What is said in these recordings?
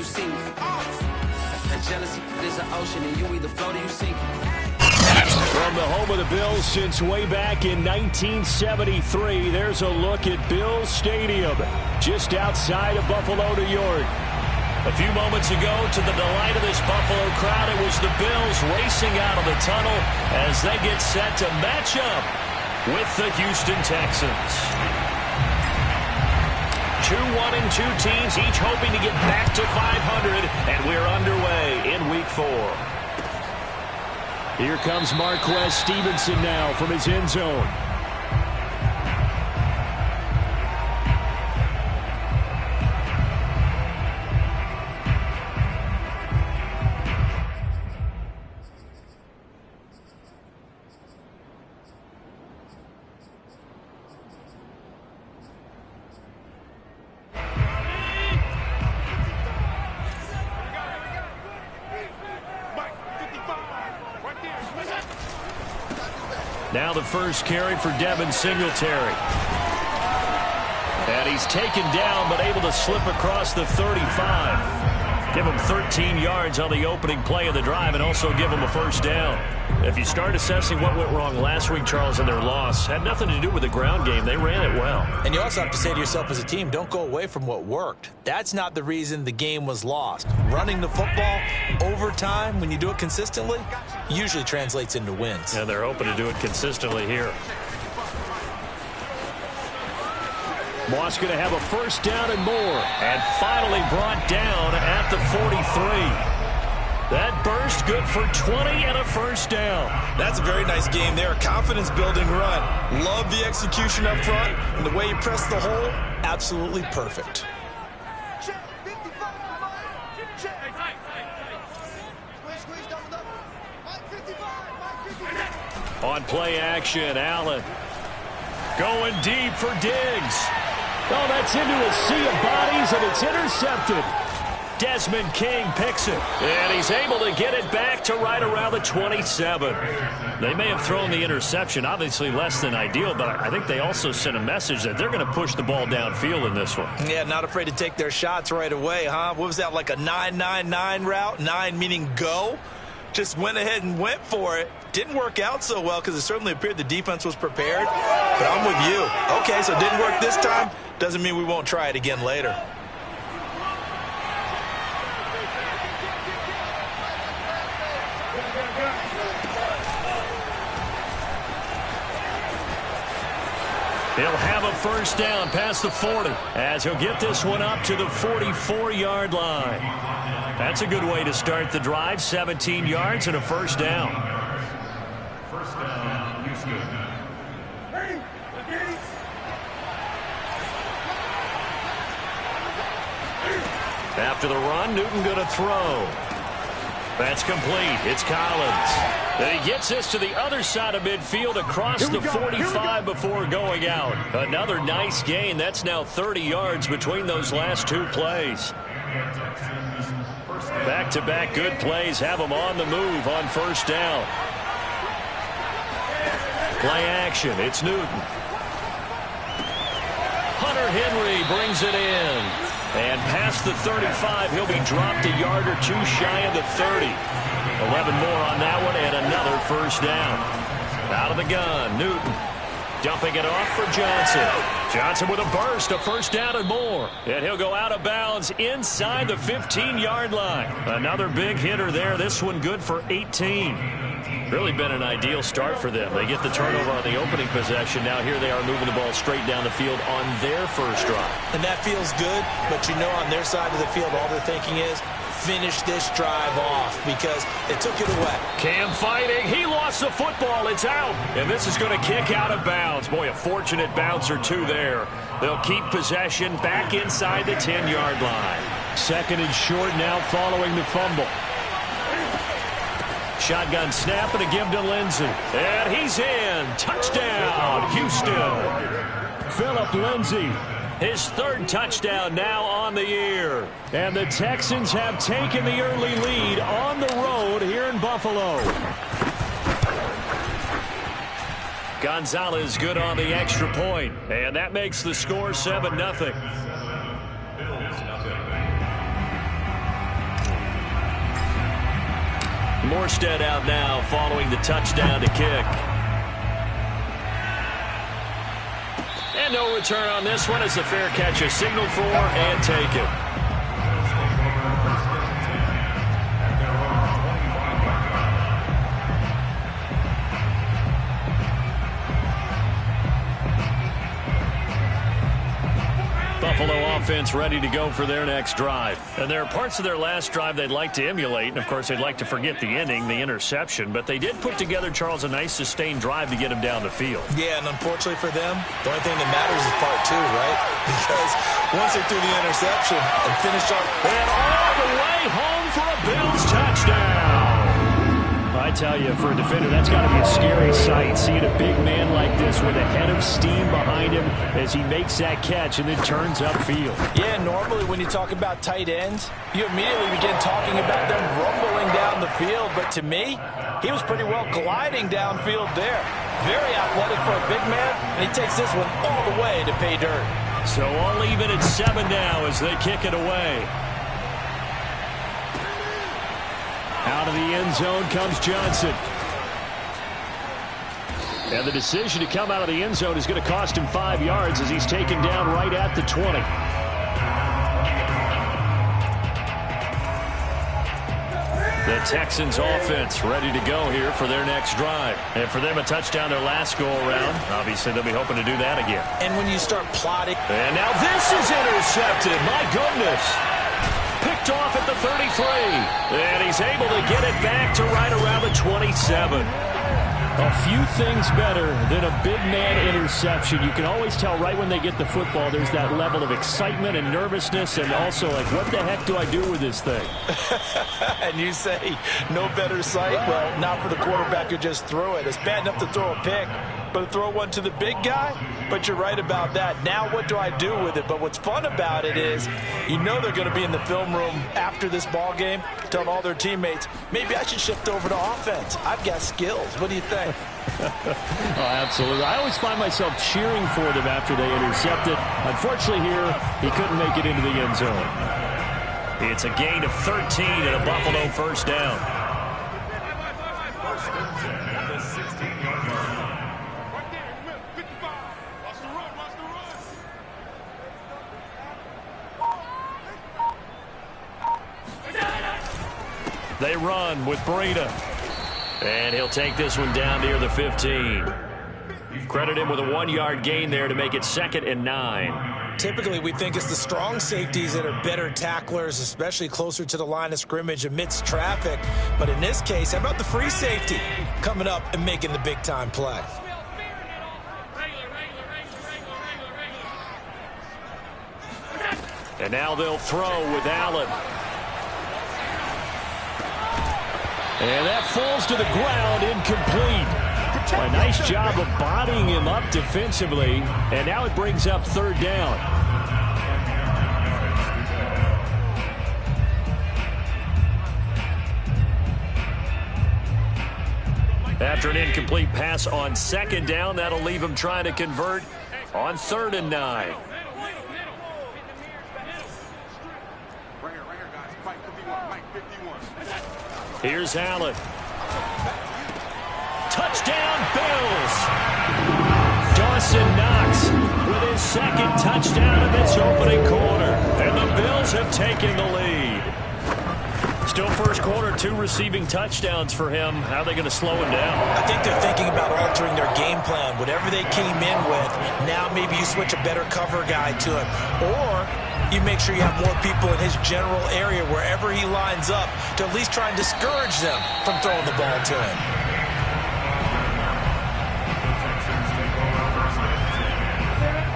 see me. That jealousy is an ocean, and you either float or you sink. From the home of the Bills since way back in 1973, there's a look at Bills Stadium, just outside of Buffalo, New York. A few moments ago, to the delight of this Buffalo crowd, it was the Bills racing out of the tunnel as they get set to match up with the Houston Texans. 2-1-2 teams, each hoping to get back to 500, and we're underway in Week 4. Here comes Marquez Stevenson now from his end zone. Now the first carry for Devin Singletary. And he's taken down but able to slip across the 35. Give him 13 yards on the opening play of the drive and also give him a first down. If you start assessing what went wrong last week, Charles, in their loss, had nothing to do with the ground game. They ran it well. And you also have to say to yourself as a team, don't go away from what worked. That's not the reason the game was lost. Running the football over time, when you do it consistently, usually translates into wins. And they're hoping to do it consistently here. Moss going to have a first down and more. And finally brought down at the 43. That burst good for 20 and a first down. That's a very nice game there. A confidence-building run. Love the execution up front. And the way you press the hole, absolutely perfect. On play action, Allen. Going deep for Diggs. Oh, that's into a sea of bodies, and it's intercepted. Desmond King picks it, and he's able to get it back to right around the 27. They may have thrown the interception, obviously less than ideal, but I think they also sent a message that they're going to push the ball downfield in this one. Yeah, not afraid to take their shots right away, huh? What was that, like a 9-9-9 route? 9 meaning go? Just went ahead and went for it. Didn't work out so well because it certainly appeared the defense was prepared. But I'm with you. Okay, so it didn't work this time. Doesn't mean we won't try it again later. He'll have a first down past the 40 as he'll get this one up to the 44-yard line. That's a good way to start the drive. 17 yards and a first down. First down, Houston. After the run, Newton going to throw. That's complete. It's Collins. Then he gets this to the other side of midfield across the 45 before going out. Another nice gain. That's now 30 yards between those last two plays. Back-to-back good plays have them on the move on first down. Play action. It's Newton. Hunter Henry brings it in. And past the 35, he'll be dropped a yard or two shy of the 30. 11 more on that one and another first down. Out of the gun, Newton. Dumping it off for Johnson. Johnson with a burst, a first down and more. And he'll go out of bounds inside the 15-yard line. Another big hitter there. This one good for 18. Really been an ideal start for them. They get the turnover on the opening possession. Now here they are moving the ball straight down the field on their first drive. And that feels good, but you know on their side of the field all they're thinking is finish this drive off because they took it away. Cam fighting. He lost the football. It's out. And this is going to kick out of bounds. Boy, a fortunate bounce or two there. They'll keep possession back inside the 10-yard line. Second and short now following the fumble. Shotgun snap and a give to Lindsey. And he's in. Touchdown, Houston. Phillip Lindsey, his third touchdown now on the year. And the Texans have taken the early lead on the road here in Buffalo. Gonzalez good on the extra point, and that makes the score 7-0. Morstead out now following the touchdown to kick. And no return on this one as the fair catch is signaled for and taken. Buffalo offense ready to go for their next drive. And there are parts of their last drive they'd like to emulate. And, of course, they'd like to forget the ending, the interception. But they did put together, Charles, a nice sustained drive to get him down the field. Yeah, and unfortunately for them, the only thing that matters is part two, right? Because once they threw the interception and finished off... And all the way home for a Bills touchdown. I tell you, for a defender, that's got to be a scary sight, seeing a big man like this with a head of steam behind him as he makes that catch and then turns upfield. Yeah, normally when you talk about tight ends, you immediately begin talking about them rumbling down the field. But to me, he was pretty well gliding downfield there. Very athletic for a big man, and he takes this one all the way to pay dirt. So all even at 7 now as they kick it away. Out of the end zone comes Johnson. And the decision to come out of the end zone is going to cost him 5 yards as he's taken down right at the 20. The Texans offense ready to go here for their next drive. And for them, a touchdown their last go-around. Obviously, they'll be hoping to do that again. And when you start plotting... And now this is intercepted. My goodness. Picked off at the 33. And he's able to get it back to right around the 27. A few things better than a big man interception. You can always tell right when they get the football, there's that level of excitement and nervousness, and also like, what the heck do I do with this thing? And you say, no better sight? Well, not for the quarterback who just threw it. It's bad enough to throw a pick, but to throw one to the big guy? But you're right about that. Now what do I do with it? But what's fun about it is, you know they're going to be in the film room after this ball game, telling all their teammates, maybe I should shift over to offense. I've got skills. What do you think? Oh, absolutely. I always find myself cheering for them after they intercept it. Unfortunately here, he couldn't make it into the end zone. It's a gain of 13 and a Buffalo first down. They run with Breida. And he'll take this one down near the 15. Credit him with a 1-yard gain there to make it 2nd and 9. Typically, we think it's the strong safeties that are better tacklers, especially closer to the line of scrimmage amidst traffic. But in this case, how about the free safety coming up and making the big-time play? And now they'll throw with Allen. And that falls to the ground, incomplete. A nice job of bodying him up defensively. And now it brings up 3rd down. After an incomplete pass on 2nd down, that'll leave him trying to convert on 3rd and 9. Here's Allen. Touchdown, Bills. Dawson Knox with his 2nd touchdown of this opening quarter. And the Bills have taken the lead. Still first quarter, 2 receiving touchdowns for him. How are they going to slow him down? I think they're thinking about altering their game plan. Whatever they came in with, now maybe you switch a better cover guy to him. Or you make sure you have more people in his general area wherever he lines up to at least try and discourage them from throwing the ball to him.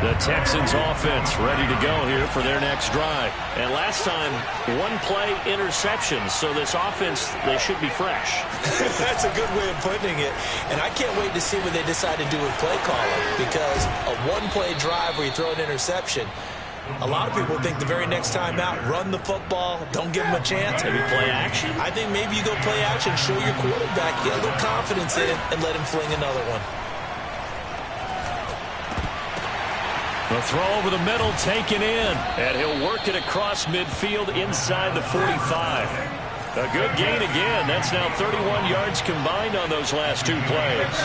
The Texans offense ready to go here for their next drive. And last time, 1-play interception. So this offense, they should be fresh. That's a good way of putting it. And I can't wait to see what they decide to do with play calling. Because a 1-play drive where you throw an interception, a lot of people think the very next time out, run the football, don't give them a chance. Maybe play action? I think maybe you go play action, show your quarterback, get a little confidence in it, and let him fling another one. The throw over the middle taken in. And he'll work it across midfield inside the 45. A good gain again. That's now 31 yards combined on those last 2 plays.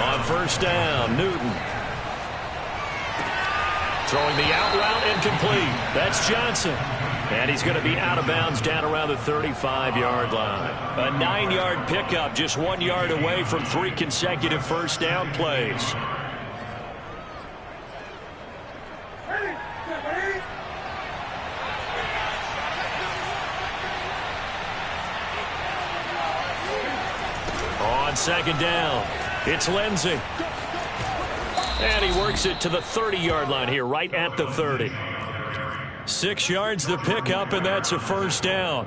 On first down, Newton. Throwing the out route incomplete. That's Johnson. And he's going to be out of bounds down around the 35-yard line. A 9-yard pickup, just 1 yard away from 3 consecutive first down plays. On second down, it's Lindsey. And he works it to the 30-yard line here, right at the 30. 6 yards the pickup, and that's a first down.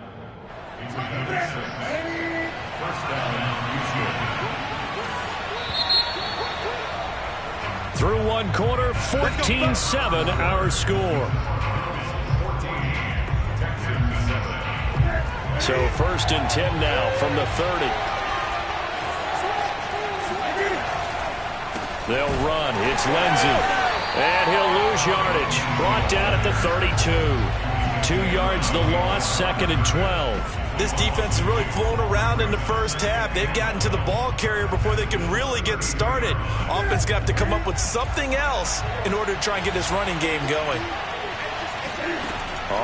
Through 1 quarter, 14-7 our score. So first and 10 now from the 30. They'll run. It's Lindsey. And he'll lose yardage. Brought down at the 32. 2 yards the loss, second and 12. This defense has really flown around in the first half. They've gotten to the ball carrier before they can really get started. Offense got to come up with something else in order to try and get this running game going.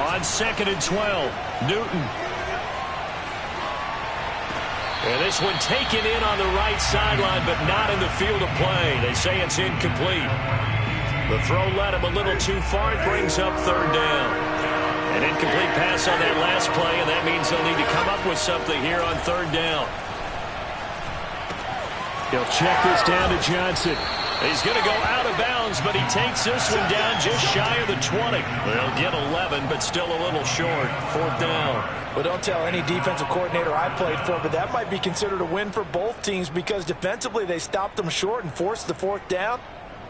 On second and 12, Newton. And this one taken in on the right sideline, but not in the field of play. They say it's incomplete. The throw led him a little too far. It brings up third down. An incomplete pass on that last play, and that means they'll need to come up with something here on third down. He'll check this down to Johnson. He's going to go out of bounds, but he takes this one down just shy of the 20. They'll get 11, but still a little short. Fourth down. Well, don't tell any defensive coordinator I played for, but that might be considered a win for both teams because defensively they stopped them short and forced the fourth down.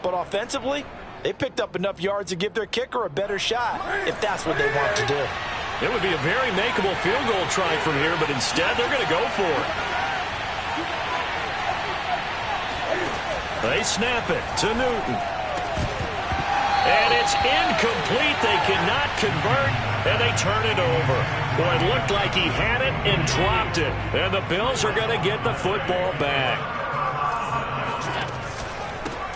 But offensively, they picked up enough yards to give their kicker a better shot if that's what they want to do. It would be a very makeable field goal try from here, but instead they're going to go for it. They snap it to Newton. And it's incomplete. They cannot convert, and they turn it over. Boy, it looked like he had it and dropped it. And the Bills are going to get the football back.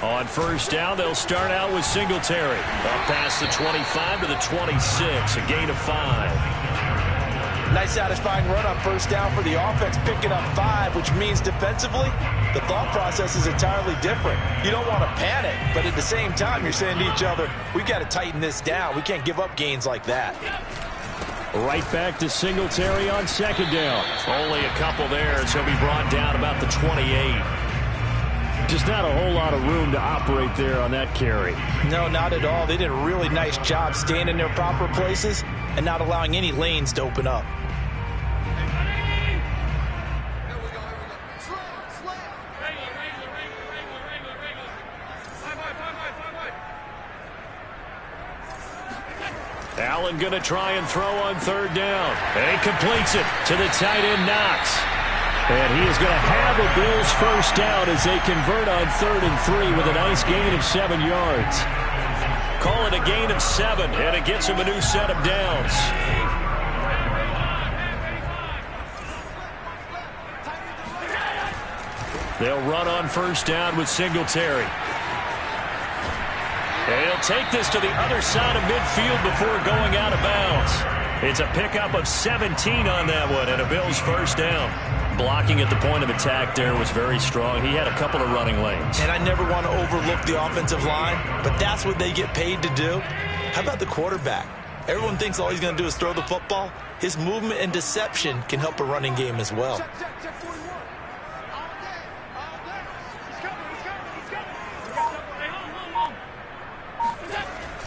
On first down, they'll start out with Singletary. Up past the 25 to the 26, a gain of 5. Nice satisfying run on first down for the offense, picking up 5, which means defensively, the thought process is entirely different. You don't want to panic, but at the same time, you're saying to each other, we've got to tighten this down. We can't give up gains like that. Right back to Singletary on second down. Only a couple there, so he'll be brought down about the 28. Just not a whole lot of room to operate there on that carry. No, not at all. They did a really nice job staying in their proper places and not allowing any lanes to open up. Allen going to try and throw on third down. And he completes it to the tight end, Knox. And he is going to have a Bills first down as they convert on 3rd and 3 with a nice gain of 7 yards. Call it a gain of 7, and it gets him a new set of downs. They'll run on first down with Singletary. And he'll take this to the other side of midfield before going out of bounds. It's a pickup of 17 on that one, and a Bills first down. Blocking at the point of attack there was very strong. He had a couple of running lanes. And I never want to overlook the offensive line, but that's what they get paid to do. How about the quarterback? Everyone thinks all he's going to do is throw the football. His movement and deception can help a running game as well.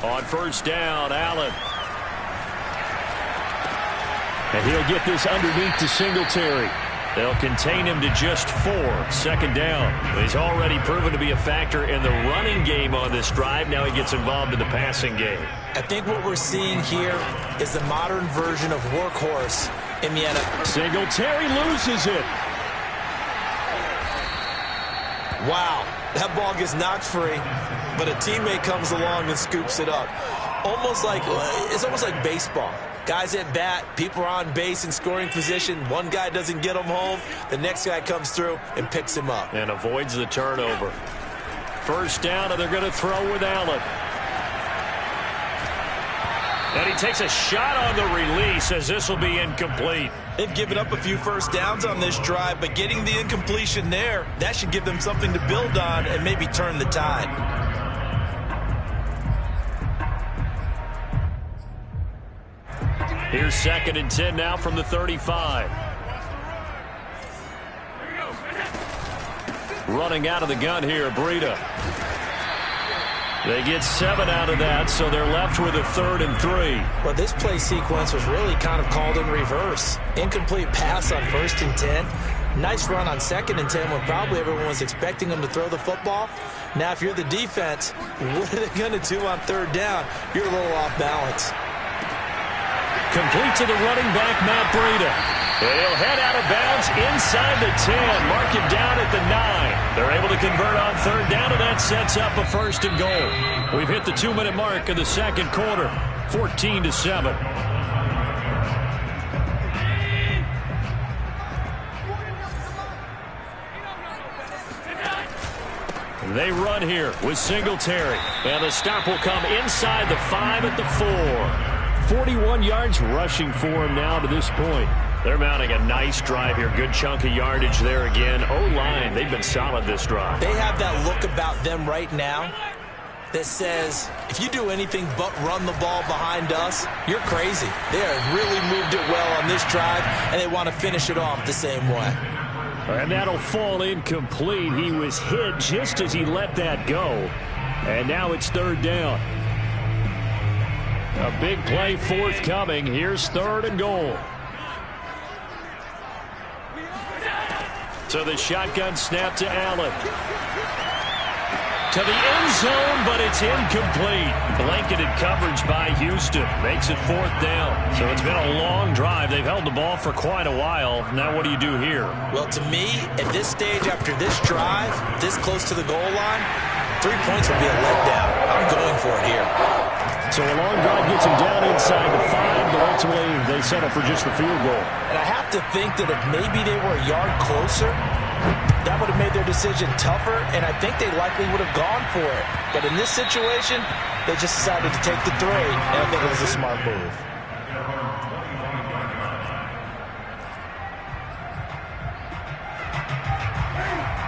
On first down, Allen. And he'll get this underneath to Singletary. They'll contain him to just 4. Second down. He's already proven to be a factor in the running game on this drive. Now he gets involved in the passing game. I think what we're seeing here is the modern version of workhorse in the NFL. Singletary loses it. Wow, that ball gets knocked free, but a teammate comes along and scoops it up. It's almost like baseball. Guys at bat, people are on base in scoring position. One guy doesn't get him home. The next guy comes through and picks him up. And avoids the turnover. First down, and they're going to throw with Allen. And he takes a shot on the release as this will be incomplete. They've given up a few first downs on this drive, but getting the incompletion there, that should give them something to build on and maybe turn the tide. Here's 2nd and 10 now from the 35. Running out of the gun here, Breida. They get 7 out of that, so they're left with a 3rd and 3. Well, this play sequence was really kind of called in reverse. Incomplete pass on 1st and 10. Nice run on 2nd and 10 when probably everyone was expecting them to throw the football. Now, if you're the defense, what are they going to do on 3rd down? You're a little off balance. Complete to the running back, Matt Breida. He'll head out of bounds inside the 10. Mark him down at the 9. They're able to convert on 3rd down, and that sets up a 1st and goal. We've hit the 2-minute mark of the 2nd quarter, 14-7. They run here with Singletary. And the stop will come inside the 5 at the 4. 41 yards rushing for him now to this point. They're mounting a nice drive here. Good chunk of yardage there again. O-line, they've been solid this drive. They have that look about them right now that says, if you do anything but run the ball behind us, you're crazy. They have really moved it well on this drive, and they want to finish it off the same way. And that'll fall incomplete. He was hit just as he let that go. And now it's 3rd down. A big play forthcoming. Here's 3rd and goal. So the shotgun snap to Allen. To the end zone, but it's incomplete. Blanketed coverage by Houston. Makes it 4th down. So it's been a long drive. They've held the ball for quite a while. Now what do you do here? Well, to me, at this stage, after this drive, this close to the goal line, 3 points would be a letdown. I'm going for it here. So a long drive gets him down inside the 5, but ultimately they settle for just the field goal. And I have to think that if maybe they were a yard closer, that would have made their decision tougher, and I think they likely would have gone for it. But in this situation, they just decided to take the 3, and I think it was a smart move.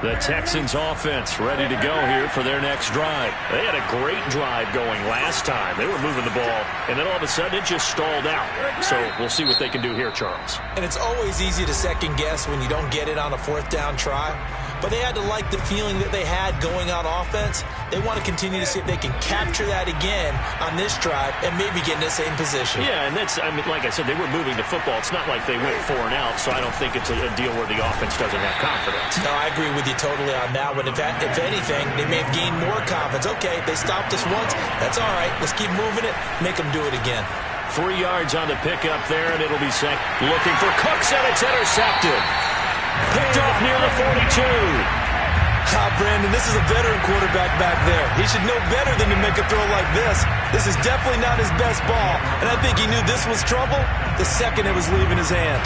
The Texans offense ready to go here for their next drive. They had a great drive going last time. They were moving the ball, and then all of a sudden it just stalled out. So we'll see what they can do here, Charles. And it's always easy to second guess when you don't get it on a 4th down try. But they had to like the feeling that they had going on offense. They want to continue to see if they can capture that again on this drive and maybe get in the same position. Yeah, and that's, I mean, like I said, they were moving the football. It's not like they went 4 and out, so I don't think it's a deal where the offense doesn't have confidence. No, I agree with you totally on that one. If anything, they may have gained more confidence. Okay, they stopped us once. That's all right. Let's keep moving it. Make them do it again. 3 yards on the pickup there, and it'll be set. Looking for Cooks, and it's intercepted. Picked off near the 42. Brandon, this is a veteran quarterback back there. He should know better than to make a throw like this. This is definitely not his best ball, and I think he knew this was trouble the second it was leaving his hand.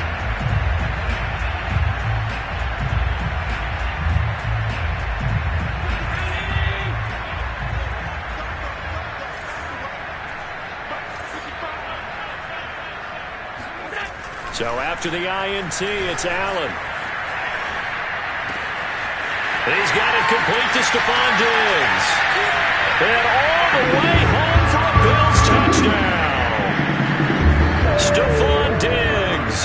So after the INT, it's Allen. He's got it complete to Stephon Diggs. And all the way home for a Bills touchdown. Stephon Diggs,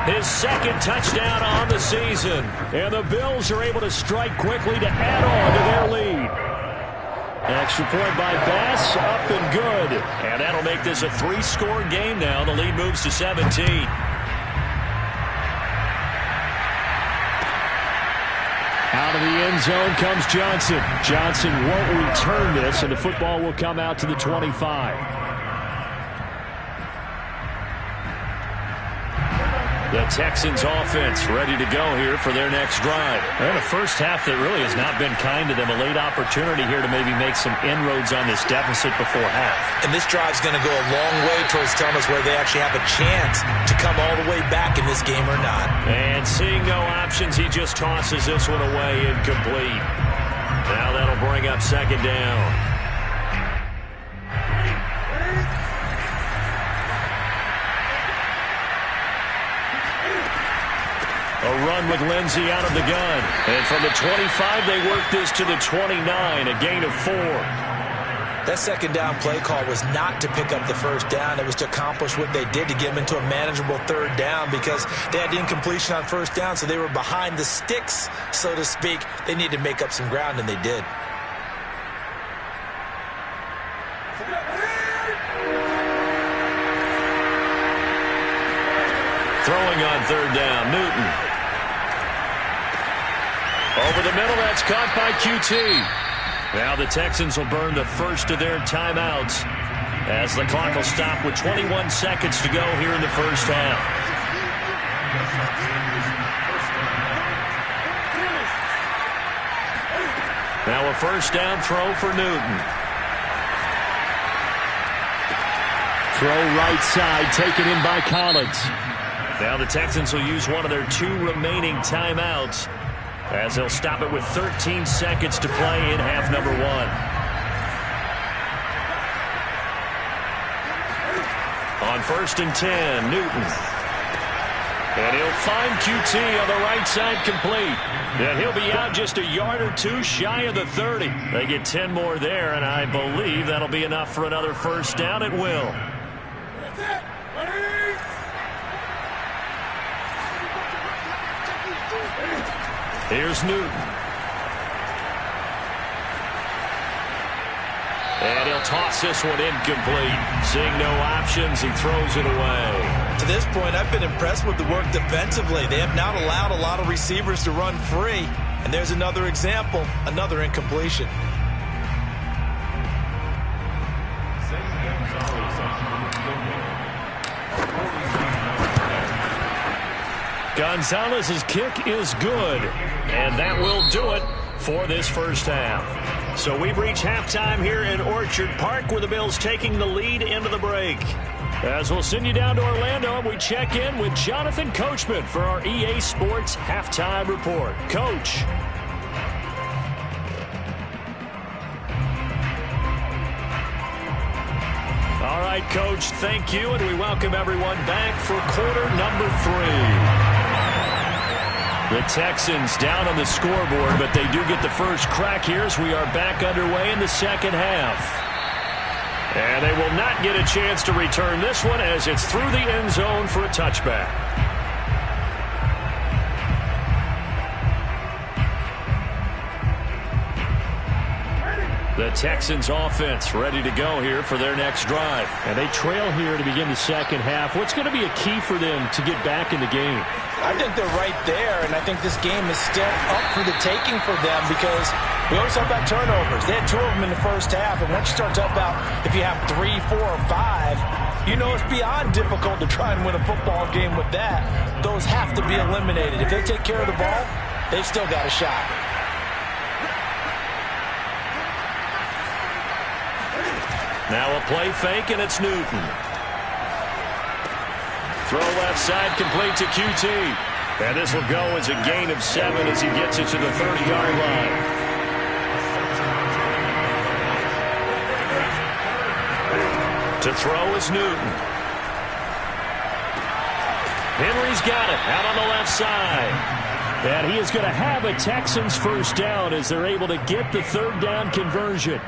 his 2nd touchdown on the season. And the Bills are able to strike quickly to add on to their lead. Extra point by Bass, up and good. And that'll make this a 3-score game now. The lead moves to 17. Out of the end zone comes Johnson. Johnson won't return this, and the football will come out to the 25. The Texans offense ready to go here for their next drive. And a first half that really has not been kind to them. A late opportunity here to maybe make some inroads on this deficit before half. And this drive's going to go a long way towards telling us whether they actually have a chance to come all the way back in this game or not. And seeing no options, he just tosses this one away incomplete. Now that'll bring up second down. A run with Lindsey out of the gun. And from the 25, they work this to the 29, a gain of 4. That second down play call was not to pick up the first down. It was to accomplish what they did to get them into a manageable third down because they had incompletion on first down, so they were behind the sticks, so to speak. They needed to make up some ground, and they did. Throwing on third down, Newton. Over the middle, that's caught by QT. Now the Texans will burn the first of their timeouts as the clock will stop with 21 seconds to go here in the first half. Now a first down throw for Newton. Throw right side, taken in by Collins. Now the Texans will use one of their 2 remaining timeouts as they'll stop it with 13 seconds to play in half number 1. On first and 10, Newton. And he'll find QT on the right side complete. And he'll be out just a yard or 2 shy of the 30. They get 10 more there, and I believe that'll be enough for another first down at will. Here's Newton. And he'll toss this one incomplete. Seeing no options, he throws it away. To this point, I've been impressed with the work defensively. They have not allowed a lot of receivers to run free. And there's another example, another incompletion. Gonzalez's kick is good, and that will do it for this first half. So we've reached halftime here in Orchard Park, where the Bills taking the lead into the break. As we'll send you down to Orlando, we check in with Jonathan Coachman for our EA Sports Halftime Report. Coach. All right, Coach, thank you, and we welcome everyone back for quarter number 3. The Texans down on the scoreboard, but they do get the first crack here as we are back underway in the second half. And they will not get a chance to return this one as it's through the end zone for a touchback. The Texans offense ready to go here for their next drive. And they trail here to begin the second half. What's going to be a key for them to get back in the game? I think they're right there, and I think this game is still up for the taking for them because we always talk about turnovers. They had 2 of them in the first half, and once you start talking about if you have 3, 4, or 5, you know it's beyond difficult to try and win a football game with that. Those have to be eliminated. If they take care of the ball, they've still got a shot. Now a play fake, and it's Newton. Throw left side, complete to QT. And this will go as a gain of 7 as he gets it to the 30-yard line. To throw is Newton. Henry's got it out on the left side. And he is going to have a Texans first down as they're able to get the third down conversion.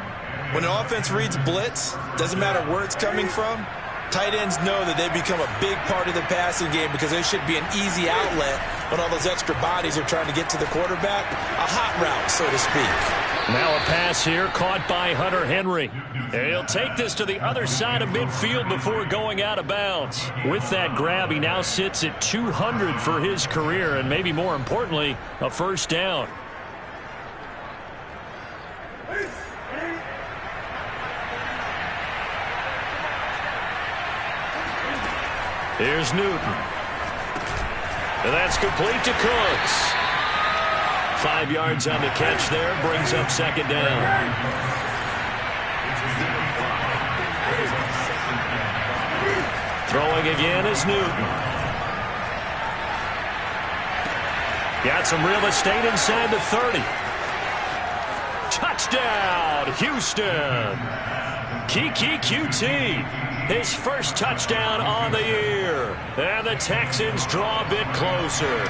When an offense reads blitz, doesn't matter where it's coming from, tight ends know that they become a big part of the passing game because there should be an easy outlet when all those extra bodies are trying to get to the quarterback. A hot route, so to speak. Now a pass here caught by Hunter Henry. And he'll take this to the other side of midfield before going out of bounds. With that grab, he now sits at 200 for his career and maybe more importantly, a first down. Here's Newton. And that's complete to Cooks. 5 yards on the catch there, brings up second down. Throwing again is Newton. Got some real estate inside the 30. Touchdown, Houston. Kiki QT, his first touchdown on the year. And the Texans draw a bit closer.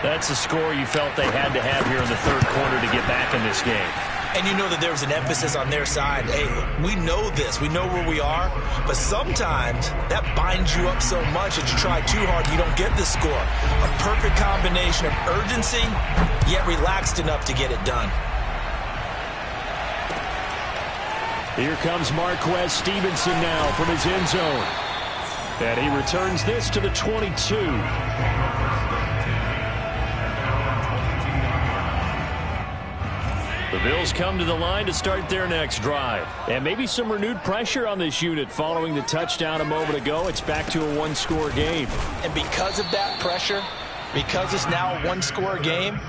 That's the score you felt they had to have here in the third quarter to get back in this game. And you know that there was an emphasis on their side. Hey, we know this. We know where we are. But sometimes that binds you up so much that you try too hard and you don't get the score. A perfect combination of urgency, yet relaxed enough to get it done. Here comes Marquez Stevenson now from his end zone. And he returns this to the 22. The Bills come to the line to start their next drive. And maybe some renewed pressure on this unit following the touchdown a moment ago. It's back to a one-score game. And because of that pressure, because it's now a one-score game,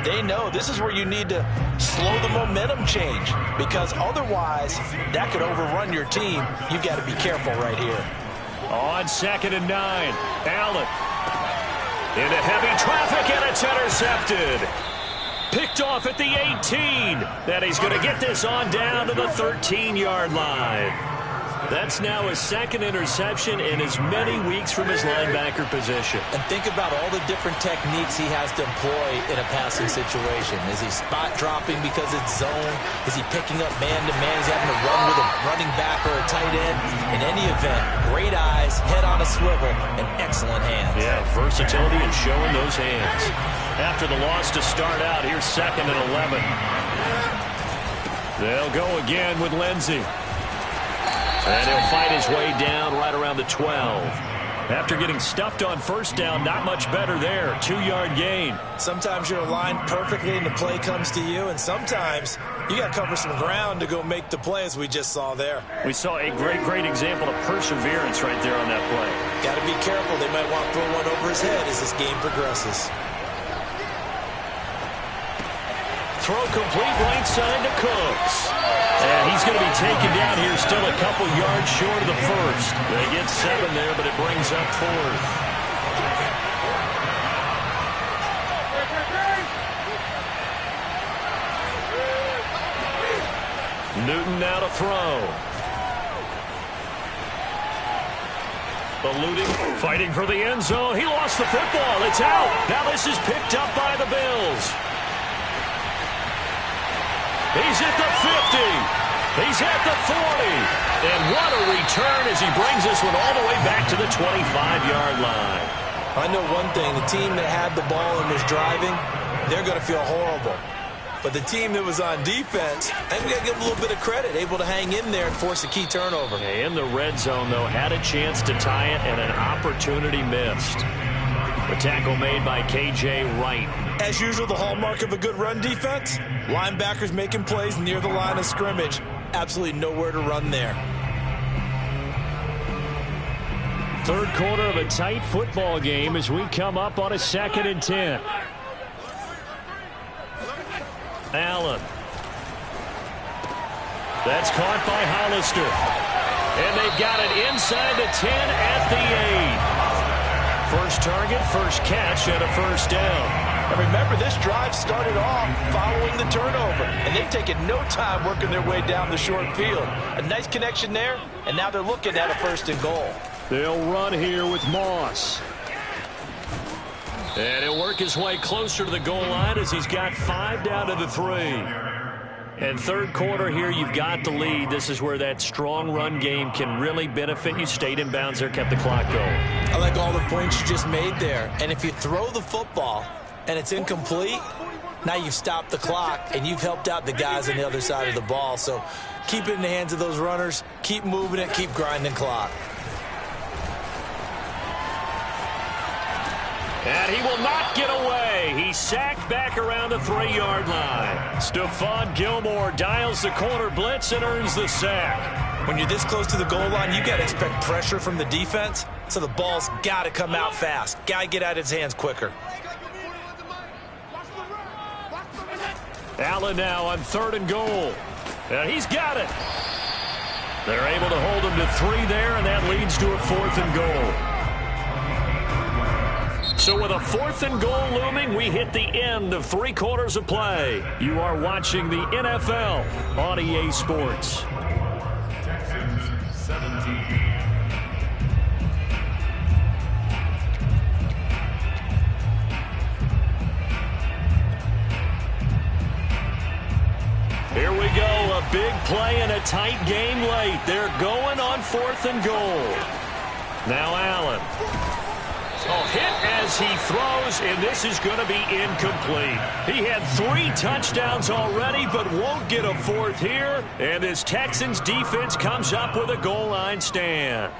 they know this is where you need to slow the momentum change, because otherwise that could overrun your team. You've got to be careful right here. On 2nd and 9, Allen into heavy traffic, and it's intercepted. Picked off at the 18. Then he's going to get this on down to the 13-yard line. That's now his second interception in as many weeks from his linebacker position. And think about all the different techniques he has to employ in a passing situation. Is he spot dropping because it's zone? Is he picking up man-to-man? Is he having to run with a running back or a tight end? In any event, great eyes, head on a swivel, and excellent hands. Yeah, versatility and showing those hands. After the loss to start out, here's 2nd and 11. They'll go again with Lindsey. And he'll fight his way down right around the 12. After getting stuffed on first down, not much better there. 2-yard gain. Sometimes you're aligned perfectly and the play comes to you, and sometimes you got to cover some ground to go make the play, as we just saw there. We saw a great example of perseverance right there on that play. Got to be careful. They might want to throw one over his head as this game progresses. Throw complete right side to Cooks. And he's going to be taken down here, still a couple yards short of the first. They get 7 there, but it brings up 4th. Newton now to throw. Eluding, fighting for the end zone. He lost the football. It's out. Now this is picked up by the Bills. He's at the 50. He's at the 40. And what a return as he brings this one all the way back to the 25-yard line. I know one thing. The team that had the ball and was driving, they're going to feel horrible. But the team that was on defense, I think we got to give them a little bit of credit, able to hang in there and force a key turnover. In the red zone, though, had a chance to tie it and an opportunity missed. The tackle made by K.J. Wright. As usual, the hallmark of a good run defense, linebackers making plays near the line of scrimmage. Absolutely nowhere to run there. Third quarter of a tight football game as we come up on a 2nd and 10. Allen. That's caught by Hollister. And they've got it inside the 10 at the 8. First target, first catch, and a first down. And remember, this drive started off following the turnover, and they've taken no time working their way down the short field. A nice connection there, and now they're looking at a 1st and goal. They'll run here with Moss. And he'll work his way closer to the goal line as he's got 5 down to the 3. And third quarter here, you've got the lead. This is where that strong run game can really benefit you. Stayed in bounds there, kept the clock going. I like all the points you just made there. And if you throw the football and it's incomplete, now you've stopped the clock and you've helped out the guys on the other side of the ball. So keep it in the hands of those runners. Keep moving it. Keep grinding clock. And he will not get away. He's sacked back around the 3-yard line. Stephon Gilmore dials the corner blitz and earns the sack. When you're this close to the goal line, you got to expect pressure from the defense, so the ball's got to come out fast. Got to get out of his hands quicker. Allen now on 3rd and goal. And he's got it. They're able to hold him to 3 there, and that leads to a 4th and goal. So with a 4th and goal looming, we hit the end of 3 quarters of play. You are watching the NFL on EA Sports. Texans 17. Here we go, a big play and a tight game late. They're going on 4th and goal. Now Allen. Oh, hit as he throws, and this is going to be incomplete. He had 3 touchdowns already, but won't get a 4th here. And this Texans defense comes up with a goal line stand.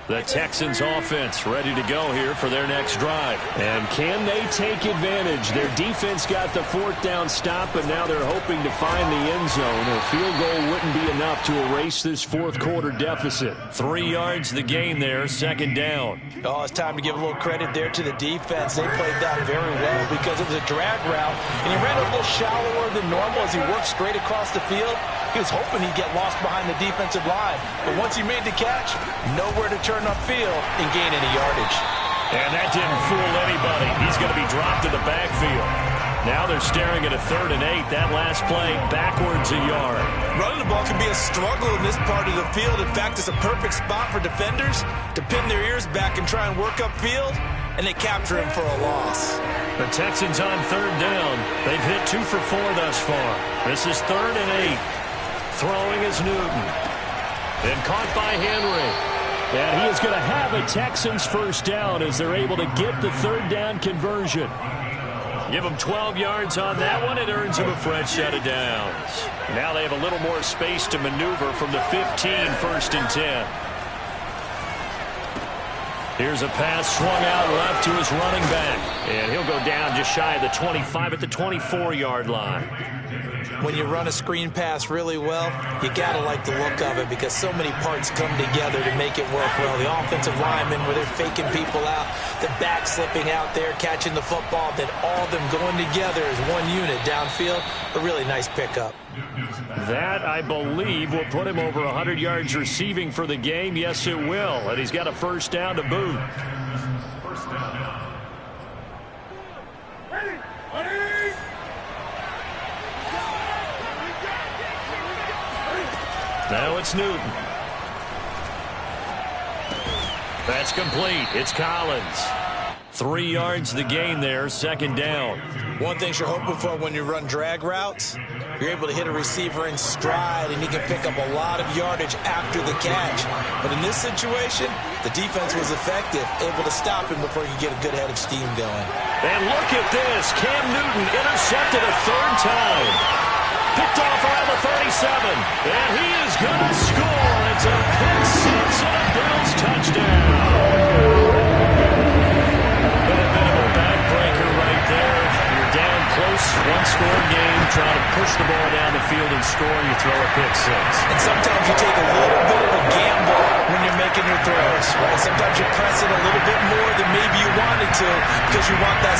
The Texans offense ready to go here for their next drive. And can they take advantage? Their defense got the 4th down stop, but now they're hoping to find the end zone. A field goal wouldn't be enough to erase this 4th quarter deficit. 3 yards the gain there, 2nd down. Oh, it's time to give a little credit there to the defense. They played that very well because it was a drag route, and he ran a little shallower than normal as he worked straight across the field. He was hoping he'd get lost behind the defensive line, but once he made the catch, nowhere to turn upfield and gain any yardage. And that didn't fool anybody. He's going to be dropped in the backfield. Now they're staring at a 3rd and 8. That last play, backwards a yard. Running the ball can be a struggle in this part of the field. In fact, it's a perfect spot for defenders to pin their ears back and try and work upfield, and they capture him for a loss. The Texans on 3rd down. They've hit 2 for 4 thus far. This is 3rd and 8. Throwing is Newton. And caught by Henry. And he is going to have a Texans 1st down as they're able to get the 3rd down conversion. Give them 12 yards on that one. It earns them a fresh set of downs. Now they have a little more space to maneuver from the 15, 1st and 10. Here's a pass swung out left to his running back. And he'll go down just shy of the 25 at the 24-yard line. When you run a screen pass really well, you got to like the look of it because so many parts come together to make it work well. The offensive linemen, where they're faking people out, the back slipping out there, catching the football, then all of them going together as one unit downfield. A really nice pickup. That, I believe, will put him over 100 yards receiving for the game. Yes, it will. And he's got a 1st down to boot. 1st down. Now it's Newton. That's complete. It's Collins. 3 yards the gain there, 2nd down. One thing you're hoping for when you run drag routes, you're able to hit a receiver in stride, and he can pick up a lot of yardage after the catch. But in this situation, the defense was effective, able to stop him before he could get a good head of steam going. And look at this. Cam Newton intercepted a 3rd time. Picked off around the 37. And he is going to score. It's a pick 6 and a Bills touchdown. Been a bit of a backbreaker right there. You're down close, 1-score game, trying to push the ball down the field and score, and you throw a pick 6. And sometimes you take a little bit of a gamble when you're making your throws, right? Sometimes you press it a little bit more than maybe you wanted to because you want that